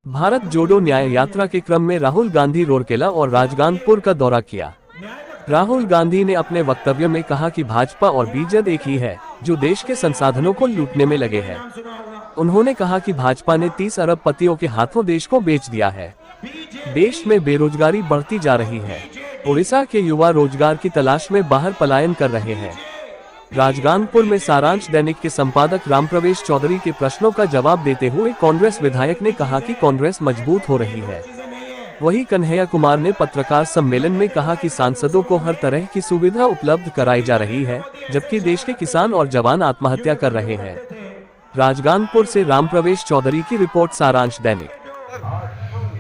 भारत जोड़ो न्याय यात्रा के क्रम में राहुल गांधी रोरकेला और राजगांगपुर का दौरा किया। राहुल गांधी ने अपने वक्तव्य में कहा कि भाजपा और बीजेपी एक ही है जो देश के संसाधनों को लूटने में लगे हैं। उन्होंने कहा कि भाजपा ने 30 अरब पतियों के हाथों देश को बेच दिया है। देश में बेरोजगारी बढ़ती जा रही है। उड़ीसा के युवा रोजगार की तलाश में बाहर पलायन कर रहे हैं। राजगांगपुर में सारांश दैनिक के संपादक रामप्रवेश चौधरी के प्रश्नों का जवाब देते हुए कांग्रेस विधायक ने कहा कि कांग्रेस मजबूत हो रही है। वहीं कन्हैया कुमार ने पत्रकार सम्मेलन में कहा कि सांसदों को हर तरह की सुविधा उपलब्ध कराई जा रही है, जबकि देश के किसान और जवान आत्महत्या कर रहे हैं। राजगांगपुर से रामप्रवेश चौधरी की रिपोर्ट, सारांश दैनिक।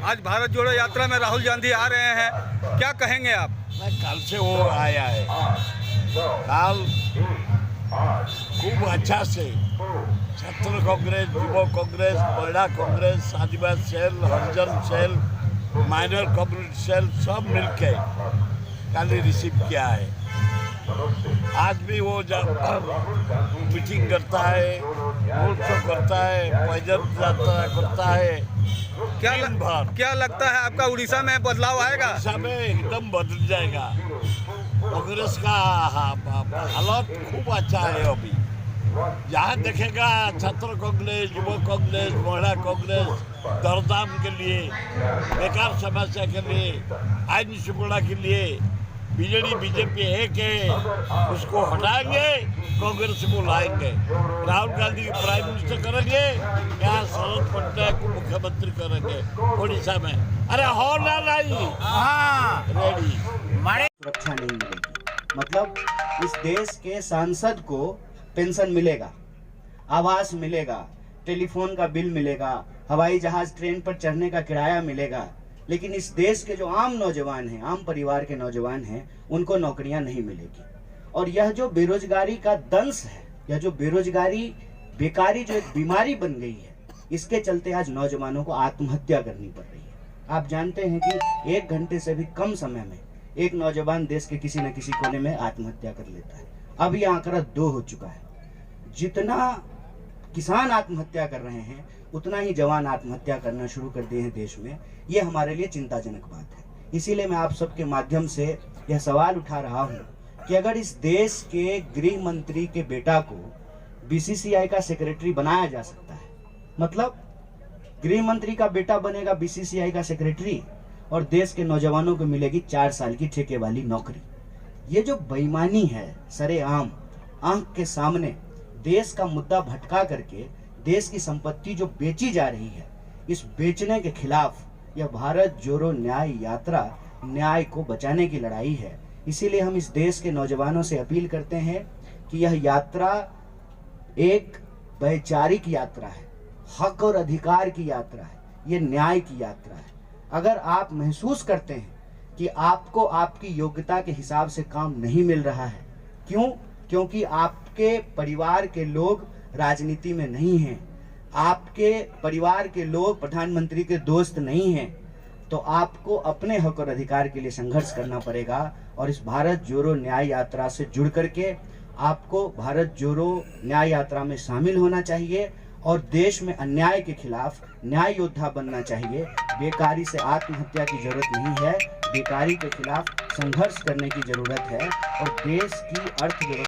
आज भारत जोड़ो यात्रा में राहुल गांधी आ रहे हैं, क्या कहेंगे आप? कल से वो आया है, कल खूब अच्छा से छात्र कांग्रेस, युवा कांग्रेस, महिला कांग्रेस, आदिवासी सेल, हरिजन सेल, माइनर कम्युनिटी सेल सब मिलके कल रिसीव किया है। आज भी वो मीटिंग करता है, रोड शो करता है, पैदल यात्रा करता है। क्या लगता है आपका उड़ीसा में बदलाव आएगा? उड़ीसा में एकदम बदल जाएगा। कांग्रेस का हालत खूब अच्छा है। अभी जहाँ देखेगा छात्र कांग्रेस, युवा कांग्रेस, महिला कांग्रेस दरदाम के लिए, बेकार समस्या के लिए, आईन श्रृंखला के लिए बीजेपी एक है, उसको हटाएंगे, कांग्रेस को लाएंगे। राहुल गांधी प्राइम मिनिस्टर करेंगे, यहाँ शरद पटनायक को मुख्यमंत्री करेंगे उड़ीसा में। अरे हो ना नहीं, रेडी। सुरक्षा नहीं मिलेगी, मतलब इस देश के सांसद को पेंशन मिलेगा, आवास मिलेगा, टेलीफोन का बिल मिलेगा, हवाई जहाज ट्रेन पर चढ़ने का किराया मिलेगा, लेकिन इस देश के जो आम नौजवान हैं, आम परिवार के नौजवान हैं, उनको नौकरियां नहीं मिलेगी। और यह जो बेरोजगारी का दंश है, यह जो बेरोजगारी, बेकारी जो एक बीमारी बन गई है, इसके चलते आज नौजवानों को आत्महत्या करनी पड़ रही है। आप जानते हैं कि 1 घंटे से भी कम समय में एक नौजवान देश के किसी न किसी कोने में आत्महत्या कर लेता है। अब यह आंकड़ा 2 हो चुका है। जितना किसान आत्महत्या कर रहे हैं, उतना ही जवान आत्महत्या करना शुरू कर दिए हैं देश में। ये हमारे लिए चिंताजनक बात है। इसीलिए मैं आप सबके माध्यम से यह सवाल उठा रहा हूं कि अगर इस देश के गृह मंत्री के बेटा को बीसीसीआई का सेक्रेटरी बनाया जा सकता है, मतलब गृह मंत्री का बेटा बनेगा बीसीसीआई का सेक्रेटरी और देश के नौजवानों को मिलेगी 4 साल की ठेके वाली नौकरी। ये जो बेईमानी है, सरेआम आंख के सामने देश का मुद्दा भटका करके देश की संपत्ति जो बेची जा रही है, इस बेचने के खिलाफ यह भारत जोड़ो न्याय यात्रा न्याय को बचाने की लड़ाई है। इसीलिए हम इस देश के नौजवानों से अपील करते हैं कि यह यात्रा एक वैचारिक यात्रा है, हक और अधिकार की यात्रा है, ये न्याय की यात्रा है। अगर आप महसूस करते हैं कि आपको आपकी योग्यता के हिसाब से काम नहीं मिल रहा है, क्योंकि आपके परिवार के लोग राजनीति में नहीं हैं, आपके परिवार के लोग प्रधानमंत्री के दोस्त नहीं हैं, तो आपको अपने हक और अधिकार के लिए संघर्ष करना पड़ेगा। और इस भारत जोड़ो न्याय यात्रा से जुड़ करके आपको भारत जोड़ो न्याय यात्रा में शामिल होना चाहिए और देश में अन्याय के खिलाफ न्याय योद्धा बनना चाहिए। बेकारी से आत्महत्या की जरूरत नहीं है, बेकारी के खिलाफ संघर्ष करने की जरूरत है और देश की अर्थव्यवस्था